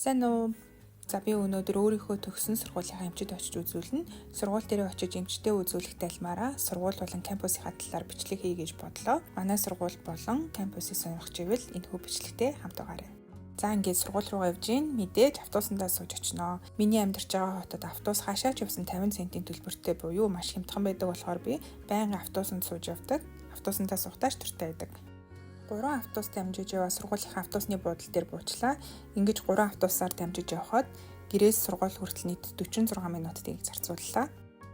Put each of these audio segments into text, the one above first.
Сайн уу? За би өнөөдөр өөрийнхөө төгссөн сургуулийнхаа эмчид очиж үзүүлнэ. Сургууль дээр очиж эмчтэй үзүүлэх тайлмаараа сургууль болон кампусынхаа талаар бичлэг хий гэж бодлоо. Манай сургууль болон кампусыг сонирхож ивэл энэхүү бичлэгтээ хамт байгаарай. За ингээд сургууль руугаа явж гин мэдээж автобусандаа сууж очиноо. Миний амьдарч байгаа хотод автобус хаашаа ч явсан 50 центийн төлбөртэй буюу маш хямдхан байдаг болохоор би байнга автобусанд сууж явдаг. Автобусандаа суухдаа ч туртай байдаг. 3 автобус дамжиж яваа сургуулийнхаа автобусны буудлын дээр буучлаа. Ингэж 3 автобусаар дамжиж явхад гэрээс сургууль хүртэл нийт 46 минутыг зарцууллаа.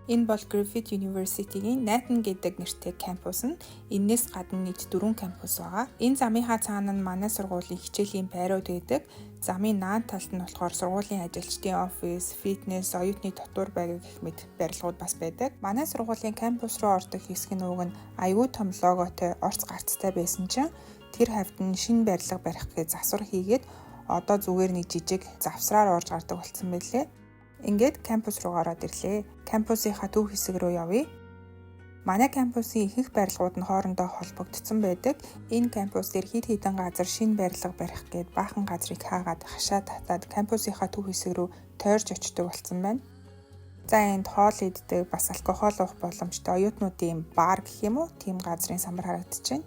Энэ бол Griffith University-гийн Nathan гэдэг нэртэй кампус нь. Энээс гадна нийт 4 кампус байгаа. Энэ замынхаа цаана нь манай сургуулийн хичээлийн байрууд байдаг. Замын наан талд нь болохоор сургуулийн ажилчдын офис, фитнес, оюутны дотуур байр гэх мэт барилгууд бас байдаг. Манай сургуулийн кампус руу ордог хэсэг нь уг нь аюул том логотой орц гарцтай байсан чинь тэр хавьд нь шинэ барилга барих гэж засвар хийгээд одоо зүгээр нэг жижиг завсраар орж гардаг болсон байлээ. Ингээд кампус руу ороод ирлээ. Кампусынхаа төв хэсэг рүү явъя. Манай кампусын ихэнх барилгууд нь хоорондоо холбогдсон байдаг. Энэ кампус дээр хэд хэдэн газар шинэ барилга барих гээд баахан газрыг хаагаад хашаа татаад кампусынхаа төв хэсэг рүү тойрж очдог болсон байна. За энд хоол иддэг, бас алкогол уух боломжтой оюутнуудын бар гэх юм уу, тийм газрын самбар харагдаж байна.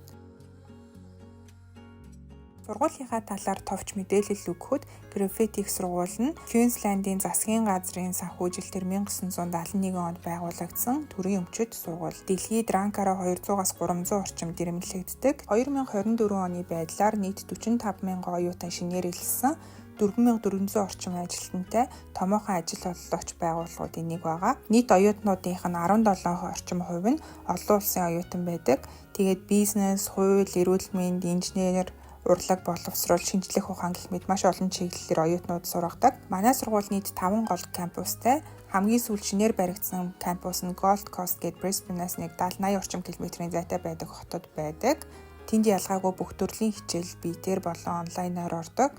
Сургуулийнхаа талаар товч мэдээлэл өгөхөд Griffith их сургууль нь Queensland-ийн засгийн газрын санхүүжилтээр 1971 онд байгуулагдсан төрийн өмчит сургууль. Дэлхийд ранкаараа 200-аас 300 орчим дэрэмлэгддэг. 2024 оны байдлаар нийт 45,000 оюутан шинээр илсэн. 4,400 орчим ажилтнтай томоохон ажил олгогч байгууллагуудын нэг байгаа. Нийт оюутнуудынх нь 17 орчим хувь нь олон улсын оюутан байдаг. Тэгээд бизнес, хууль, эрүүл мэнд, инженер, урлаг, боловсрол, шинжлэх ухаан гэх мэт маш олон чиглэлээр оюутнууд сургадаг. Манай сургууль нийт 5 гол кампустай. Хамгийн сүүлд шинээр баригдсан кампус нь Gold Coast гээд Brisbane-аас нэг 70-80 орчим километрийн зайтай байдаг хотод байдаг. Тэнд ялгаагүй бүх төрлийн хичээл биетээр болон онлайнаар ордог.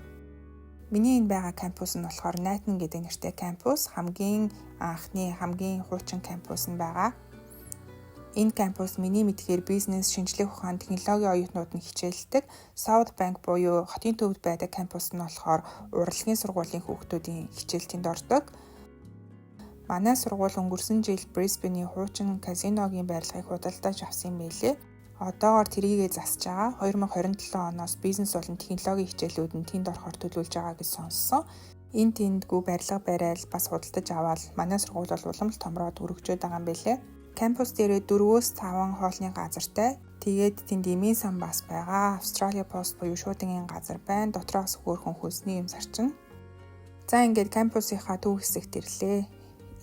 Миний энэ байгаа кампус нь болохоор Nathan гэдэг нэртэй кампус. Хамгийн анхны, хамгийн хуучин кампус нь байгаа. Энэ кампус миний мэдхээр бизнес, шинжлэх ухаан, технологийн оюутнууд нь хичээлдэг. South Bank буюу хотын төвд байдаг кампус нь болохоор урлагийн сургуулийн хүүхдүүдийн хичээлтэнд ордог. Манай сургууль өнгөрсөн жил Brisbane-ийн хуучин казиногийн барилгыг худалдаж авсан байлээ. Одоогоор тэрийгээ засж байгаа. 2027 оноос бизнес болон технологийн хичээлүүд нь тэнд орохоор төлөвлөж байгаа гэж сонссон. Энэ тэндгүй барилга барайл бас худалдаж аваад манай сургууль бол улам л томроод өргөжөөд байгаа юм байлээ. Кампус дээрээ 4-5 хоолны газартай. Тэгээд тэнд эмийн сан бас байгаа. Australia Post буюу шуудангийн газар байна. Дотроос хөөрхөн хөлсний юм зарчна. За ингээд кампусынхаа төв хэсэгт ирлээ.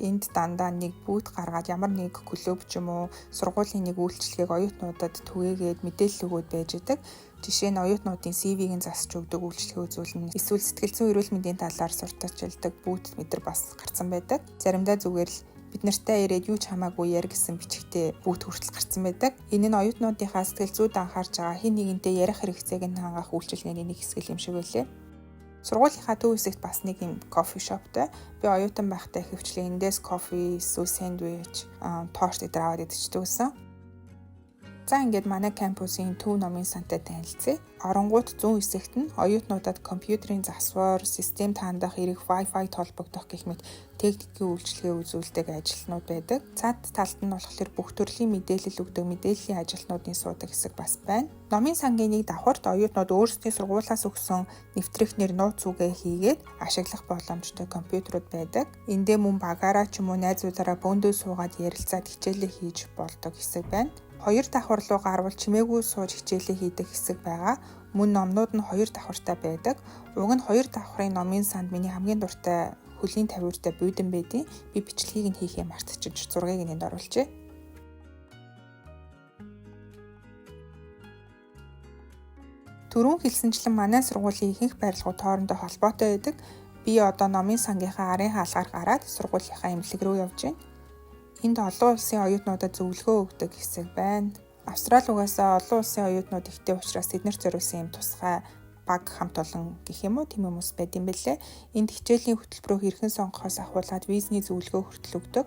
Энд дандаа нэг бүүт гаргаад ямар нэг клуб ч юм уу сургуулийн нэг үйлчлэгийг оюутнуудад түгээгээд мэдээлэл өгөөд байж идэг. Жишээ нь оюутнуудын CV-г засч өгдөг үйлчлэгээ үзүүлнэ. Эсвэл сэтгэл зүйн эрүүл мэндийн талаар сурталчилдаг бүүт мэдэр бас гарсан байдаг. Заримдаа зүгээр л бид нартай ирээд юу ч хамаагүй яар гэсэн бичгтээ бүгд хүртэл гарсан байдаг. Энэ нь оюутнуудынхаа сэтгэл зүйд анхаарч байгаа хэн нэгэнтэй ярих хэрэгцээг нь хангах үйлчилгээний нэг хэсэг юм шиг байлээ. Сургуулийнхаа төв хэсэгт бас нэг юм кофе шоптой. Би оюутан байхдаа хөвчлээ эндээс кофе, эсвэл сэндвич, тост идэр аваад идчихдэг гэсэн. За ингээд манай кампусын төв номын сантай танилцъя. Оронгууд зүүн хэсэгт нь оюутнуудад компьютерийн засвар, систем таандах, эрэх Wi-Fi холбогдох гэх мэт техникийн үйлчилгээ үзүүлдэг ажилтнууд байдаг. Цаад талд нь болохоор бүх төрлийн мэдээлэл өгдөг мэдээллийн ажилтнуудын суудаг хэсэг бас байна. Номын сангийн нэг давхарт оюутнууд өөрсдийн сургуулиас өгсөн нэвтрихнэр нууц үгээ хийгээд ашиглах боломжтой компьютерууд байдаг. Эндээ мөн багаараа ч юм уу найзуудаараа бөөндөө суугаад ярилцаад хичээлээ хийж болдог хэсэг байна. 2 давхар руу гарвал чимээгүй сууж хичээлээ хийдэг хэсэг байгаа. Мөн номнууд нь 2 давхартай байдаг. Уг нь 2 давхрын номын санд миний хамгийн дуртай хөлийн тавиуртай буудан байдیں۔ Би бичлэгийг нь хийхээ мартчихж зургийг нэнд оруулжээ. Түрүүн хэлсэнчлэн манай сургуулийн ихэнх барилгууд хоорондоо холбоотой байдаг. Би одоо номын сангийнхаа арын хаалгаар гараад сургуулийнхаа эмнэлэг рүү явж байна. Энд олон улсын оюутнуудад зөвлөгөө өгдөг хэсэг байна. Австрали угаасаа олон улсын оюутнууд ихтэй учраас тэднэрт зориулсан юм тусгай баг хамт олон гэх юм уу тийм хүмүүс байд юм бэлээ. Энд хичээлийн хөтөлбөрөөр хэрхэн сонгохоос ахуулаад визний зөвлөгөө хүртэл өгдөг.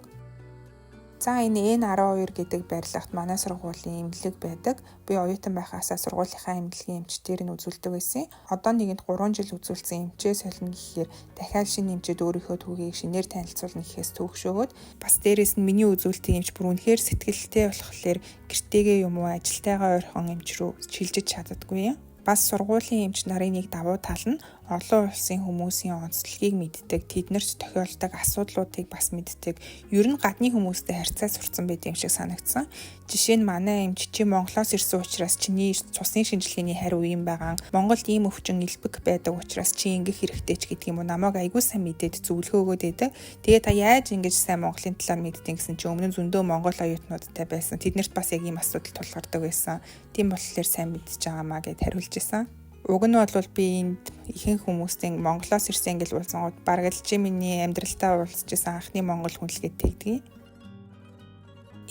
За энэ N12 гэдэг барилгад манай сургуулийн эмнэлэг байдаг. Би оюутан байхаасаа сургуулийнхаа эмнэлгийн эмчтээр нь үзүүлдэг байсан. Одоо нэгэнд 3 жил үзүүлсэн эмчээ солино гэхээр дахиад шинэ эмчэд өөрийнхөө түүхийг шинээр танилцуулна гэхээс төгшөөгөөд бас дээрэс нь миний үзүүлдэг эмч бүр үнэхээр сэтгэлтэй болохоор гэртээгээ юм уу ажилтайгаа ойрхон эмч рүү шилжиж чаддаггүй юм. Бас сургуулийн эмч нарын нэг давуу тал нь олон улсын хүмүүсийн онцлогийг мэддэг, тэднэрт тохиолдог асуудлуудыг бас мэддэг. Ер нь гадны хүмүүстэй харьцаа сурцсан байт юм шиг санагдсан. Жишээ нь манай эмч чи Монголоос ирсэн учраас чиний цусны шинжилгээний хариу ийм байгаа. Монголд ийм өвчин элбэг байдаг учраас чи ингэх хэрэгтэй ч гэдэг юм уу. Намайг айгүй сайн мэдээд зөвлөгөө өгөөд байдаг. Тэгээ та яаж ингэж сайн Монголын талаар мэддэг гэсэн чи өмнө нь зөндөө монгол оюутнуудтай байсан. Тэднэрт бас яг ийм асуудал тулгардаг байсан. Тийм болохоор сайн мэдчихэж байгаамаа гэд хариулж ирсэн. Уг нь бол би энд ихэнх хүмүүсийн Монголоос ирсэн гэж уулзсангууд бараг л чи миний амьдралтаа уулзчихсан анхны монгол хүн л гэдээ тэгдэг.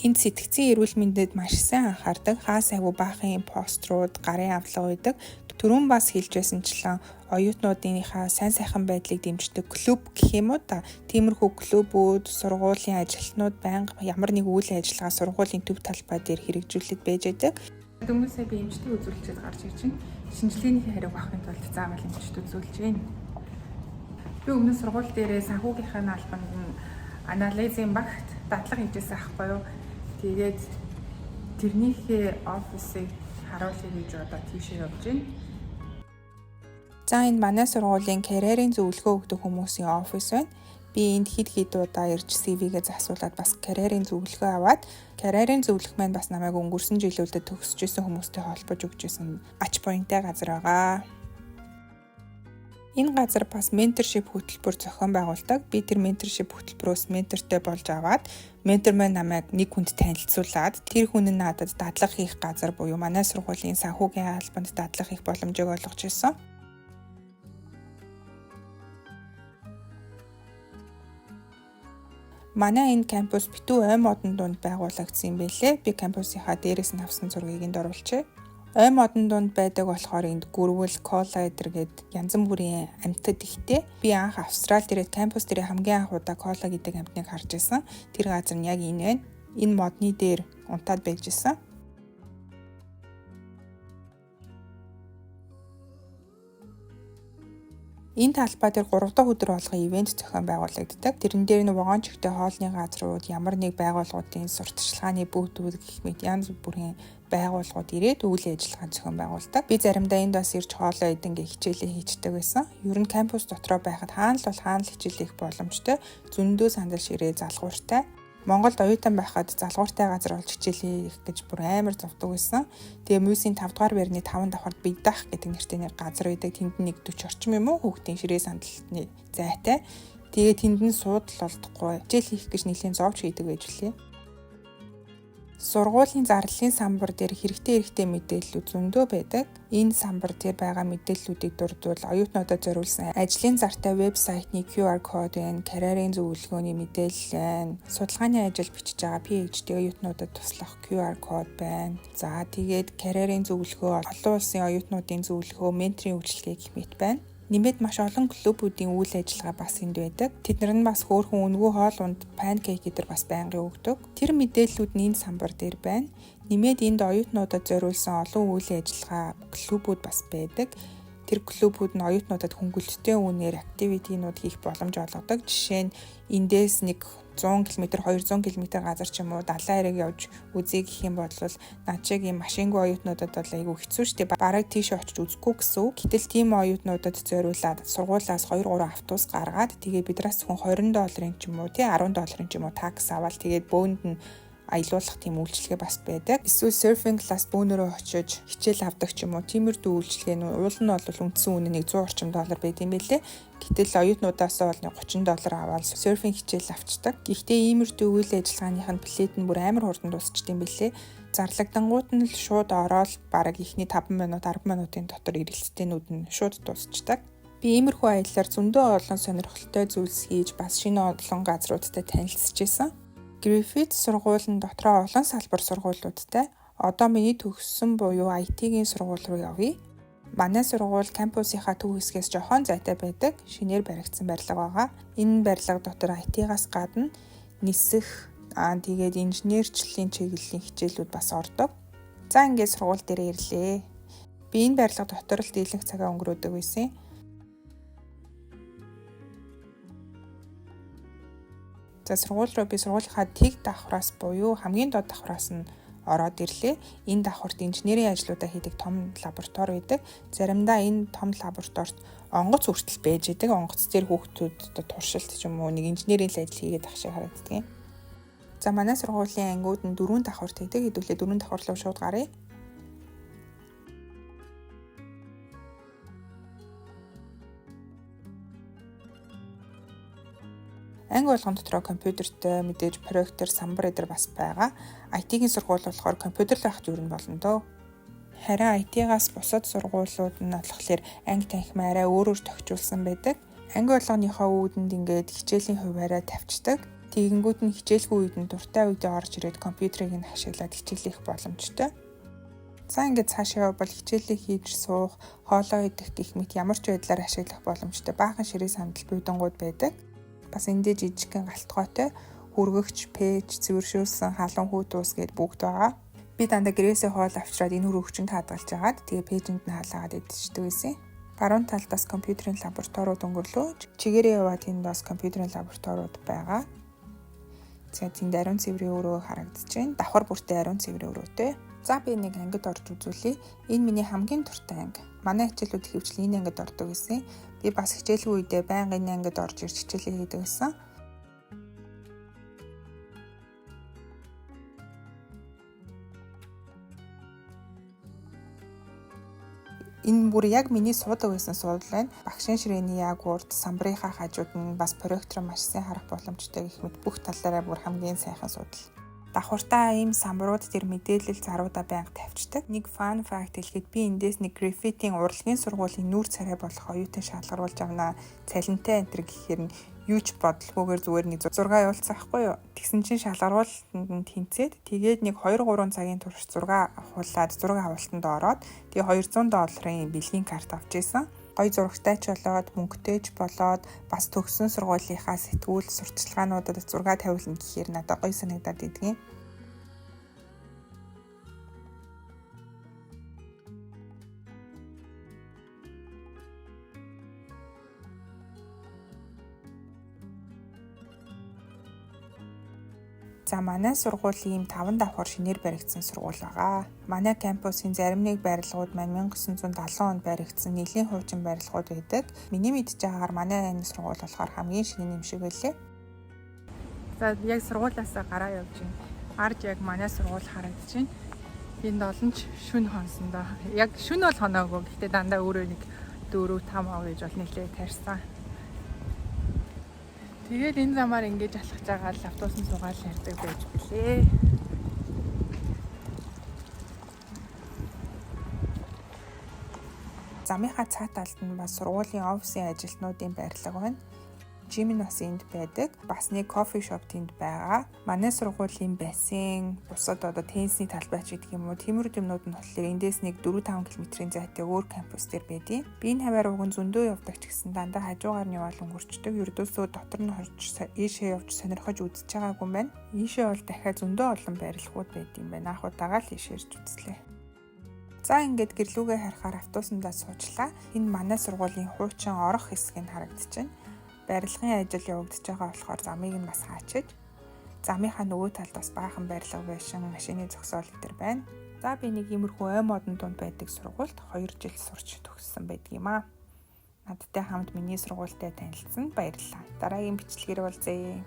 Энд сэтгцийн эрүүл мэндэд маш сайн анхаардаг, хаа сайгүй баахан пострууд, гарын авлага байдаг. Түрүүн бас хэлж байсанчлан оюутнуудынхаа сайн сайхан байдлыг дэмждэг клуб гэх юм уу та. Тиймэрхүү клубүүд, сургуулийн ажилтнууд байнга ямар нэг үйл ажиллагаа сургуулийн төв талбай дээр хэрэгжүүлээд байж байдаг. Хүмүүсээ би эмчтэй үзүүлчихэд гарч ирж байна. Шинжилгээний хариуг авахын тулд заавал эмчтэй үзүүлж байна. Би өмнө сургууль дээрээ санхүүгийнхаа албанд анализийн багт дадлага хийжсэн ахгүй юу. Тэгээд тэрнийхээ офисыг харуулъя гэж одоо тийшээ явж байна. За энэ манай сургуулийн карьерийн зөвлөгөө өгдөг хүмүүсийн офис байна. Би энд хэд удаа ирж CV-гээ засуулаад бас карьерийн зөвлөгөө аваад карьерийн зөвлөх маань бас намайг өнгөрсөн жилүүдэд төгсөж исэн хүмүүстэй холбож өгч исэн ач буянтай газар байгаа. Энэ газар бас менторшип хөтөлбөр зохион байгуулдаг. Би тэр менторшип хөтөлбөрөөс ментортой болж аваад ментор маань намайг нэг хүнд танилцуулаад тэр хүн нь надад дадлага хийх газар буюу манай сургуулийн санхүүгийн албанд дадлага хийх боломжийг олгож ирсэн. Манай энэ кампус битүү ой модон дунд байгуулагдсан юм байлээ. Би кампусынхаа дээрээс нь авсан зургийг энд оруулчихъя. Ой модон дунд байдаг болохоор энд гүрвэл, кола эдэргээд янз бүрийн амьтад ихтэй. Би анх Австралид ирээд кампус дээр хамгийн анх удаа кола гэдэг амьтныг харж байсан. Тэр газар нь яг энэ байна. Энэ модны дээр унтаад байж байсан. Энэ талбай дээр 3 дахь өдөр болгон ивент зохион байгуулагддаг. Тэрэн дээр нь вагон чигтээ хоолны газрууд, ямар нэг байгууллагуудын сурталчилгааны бүүтүүд гэх мэт янз бүрийн байгууллагууд ирээд үйл ажиллагаа зохион байгуулдаг. Би заримдаа энд бас ирж хоолоо идэнгээ хичээлээ хийждэг байсан. Ер нь кампус дотроо байхад хаана л хичээл хийх боломжтой. Зөндөө сандал ширээ залгууртай. Монголд оюутан байхад залгууртай газар олж хичээл хийх гэж бүр амар зовдөг байсан. Тэгээ мөсийн 5 дугаар байрны 5 давхарт бидах гэдэг нэртэй нэг газар байдаг. Тэнд нэг 40 орчим юм уу хүүхдийн ширээ сандалтны зайтай. Тэгээ тэнд нь суудал олдохгүй. Хичээл хийх гэж нэлийн зовж хийдэг байж лээ. Сургуулийн зарлалын самбар дээр хэрэгтэй мэдээллүүд зөндөө байдаг. Энэ самбар дээр байгаа мэдээллүүдийг дурдвал оюутнуудад зориулсан ажлын зартай вебсайтны QR код байна, карьерийн зөвлөгөөний мэдээлэл байна, судалгааны ажил бичиж байгаа PhD оюутнуудад туслах QR код байна. За тэгээд карьерийн зөвлөгөө, олон улсын оюутнуудын зөвлөгөө, менторийн үйлчилгээ гэх мэт байна. Нэмээд маш олон клубүүдийн үйл ажиллагаа бас энд байдаг. Тэднэр нь бас хөөрхөн үнэгүй хоол унд панкейк гэдэр бас байнгын өгдөг. Тэр мэдээллүүд нь энэ самбар дээр байна. Нэмээд энд оюутнуудад зориулсан олон үйл ажиллагаа клубүүд бас байдаг. Тэр клубүүд нь оюутнуудад хөнгөлөлттэй үнээр активитинууд хийх боломж олгодог. Жишээ нь эндээс нэг 100 км 200 км газар ч юм уу далайн хэрэг явж үзье гэх юм бол над шиг юм машингүй оюутнуудад бол айгүй хэцүү шттэ бараг тийш очиж үзэхгүй гэсэн үг. Гэтэл тийм оюутнуудад зориулаад сургуулиас 2-3 автобус гаргаад тэгээ бидраас зөвхөн $20 ч юм уу тий $10 ч юм уу такс аваад тэгээд бөөнд нь аялуулах тийм үйлчилгээ бас байдаг. Эсвэл серфинг класс бөөнөрөө очиж хичээл авдаг ч юм уу. Тиймэрдүү үйлчилгээ нь уул нь бол үндсэн үнэ нэг $100 орчим байт юм байлээ. Гэтэл оюутнуудаас бол $30 аваад серфинг хичээл авчдаг. Гэхдээ иймэрдүү үйл ажиллагааных нь плед нь бүр амар хурдан дуусчт юм байлээ. Зарлагдангууд нь л шууд ороод бараг ихний 5 минут 10 минутын дотор эргэлттэйнүүд нь шууд дуусчдаг. Би иймэрхүү аяллаар зөндөө олон сонирхолтой зүйлс хийж бас шинэ олон газруудтай танилцж байсан. Griffith сургуулийн дотроо олон салбар сургуулиудтай. Одоо миний төгссөн буюу IT-ийн сургууль руу явъя. Манай сургууль кампусынхаа төв хэсгээс жоохон зайтай байдаг. Шинээр баригдсан барилга байгаа. Энэ барилга дотор IT-гаас гадна нисэх, Тэгээд инженерчлэлийн чиглэлийн хичээлүүд бас ордог. За ингээд сургууль дээр ирлээ. Би энэ барилга дотор л дийлэнх цагаа өнгөрөөдөг байсан. За сургууль руу би сургуулийнхаа тэг давхраас буюу хамгийн доод давхраас нь ороод ирлээ. Энэ давхарт инженерийн ажлуудаа хийдэг том лаборатори байдаг. Заримдаа энэ том лабораторид онгоц хүртэл байж идэг. Онгоц дээр хүүхдүүд туршилт ч юм уу нэг инженерийн ажил хийгээд ах шиг харагддаг. За манай сургуулийн ангиуд нь 4 давхарт байдаг. Хэдүүлээ 4 давхар руу шууд гаръя. Анги болгон дотроо компьютертэй мэдээж проектор, самбар эдэр бас байгаа. IT-ийн сургууль болохоор компьютер л авах юм болно доо. Харин IT-гаас бусад сургуулиуд нь болохоор анги танхимаа арай өөрөөр тохижуулсан байдаг. Анги болгоныхоо үүдэнд ингээд хичээлийн хуваараа тавьчихдаг. Тэгэнгүүт нь хичээлгүй үед нь дуртай үедээ орж ирээд компьютерыг нь ашиглаад хичээлэх боломжтой. За ингээд цаашаа бол хичээлээ хийж суух, хоолоо идэх гэх мэт ямар ч байдлаар ашиглах боломжтой баахан ширээ сандал буудангууд байдаг. Бас эндээ жижигхэн галтгойтой хүргэгч, пэйж, цэвэршүүлсэн халуун хүүт уус гэд бүгд байгаа. Би дандаа гэрээсээ хоол авчираад энэ хүргэгчөнд хадгалж агаад тэгээ пэйжэнд нь хаалгаад идчихдэг байсан. Баруун талдаас компьютерийн лабораториуд өнгөрлөө. Чигээрээ яваад тэнд бас компьютерийн лабораториуд байгаа. За тэнд ариун цэврийн өрөө харагдаж байна. Давхар бүртээ ариун цэврийн өрөөтэй. За би нэг ангид орж үзүүлье. Энэ миний хамгийн дуртай анги. Манай хичээлүүд ихэвчлэн энэ ангид ордог гэсэн. Би бас хичээлгүй үедээ байнга энэ ангид орж ирж хичээлээ хийдэг гэсэн. Энэ бүр яг миний суудаг байсан суудлал байна. Багшийн ширээний яг урд самбарынхаа хажууд нь бас проектор маш сайн харах боломжтой гэх мэт бүх талаараа бүр хамгийн сайхан суудлал. Давхартаа ийм самбарууд дээр мэдээлэл заруудаа байнга тавьчихдаг. Нэг fun fact хэлэхэд би эндээс нэг граффитийн урлагийн сургуулийн нүүр царай болох оюутан шалгаруулж авнаа. Цалинтай энтер гэхээр нь юу ч бодлохгүйгээр зүгээр нэг 6 явуулсан байхгүй юу. Тэгсэн чинь шалгаруулалтанд нь тэнцээд тэгээд нэг 2-3 цагийн турш 6 хулаад 6 авалтанд ороод тэгээ $200 бэлгийн карт авч ийсэн. Гой зурагтайч болоод мөнгөтэйч болоод бас төгссөн сургуулийнхаа сэтгүүл сурталчилгаануудад 6 тавилна гэхээр надад гоё санагдаад идэгэн. За манай сургуулийн 5 давхар шинээр баригдсан сургууль байгаа. Манай кампусын зарим нэг барилгууд 1970 онд баригдсан нэлийн хуучин барилгууд байдаг. Миний мэдж байгаагаар манай энэ сургууль болохоор хамгийн шинэ юм шиг байлээ. За яг сургуулиасаа гараа явж байна. Арж яг манай сургууль харагдаж байна. Энд олон ч шүн хонсондоо. Яг шүн бол хоноогүй. Гэхдээ дандаа өөрөө нэг 4-5 ав гэж бол нэлээд тарьсан. Тэгэл энэ замаар ингэж алхаж байгаа л автобусны суугаал ярьдаг байж билээ. Замынхаа цаа талд нь бас сургуулийн офисын ажилтнуудын байрлал байна. Жим нь бас энд байдаг. Бас нэг кофе шоп тэнд байгаа. Манай сургуулийн бассейн, бусад теннисний талбайч гэдэг юм уу, тиймэрхүү юмнууд нь болохоор эндээс нэг 4-5 км-ийн зайтай өөр кампус дээр байдیں۔ Би энэ хаваар уг нь зөндөө явдаг ч гэсэн дандаа хажуугаар нь яваал өнгөрчдөг. Ердөөсөө дотор нь хорж ийшээ явж сонирхож үзэж байгаагүй юм байна. Ийшээ бол дахиад зөндөө олон барилгууд байдаг юм байна. Анх удаага л ийшээ ирж үзлээ. За ингээд гэрлүүгээ харахаар автобусандаа суучлаа. Энэ манай сургуулийн хуучин орох хэсэг нь харагдаж байна. Барилгын ажил явагдаж байгаа болохоор замыг нь бас хаачиж. Замынхаа нөгөө талд бас баахан барилга байшин, машины зогсоол гэтэр байна. За би нэг иймэрхүү ой модон дунд байдаг сургуульд 2 жил сурч төгссөн байдаг юм аа. Надтай хамт миний сургуультай танилцсанд баярлалаа. Дараагийн бичлэгээр уулзъя.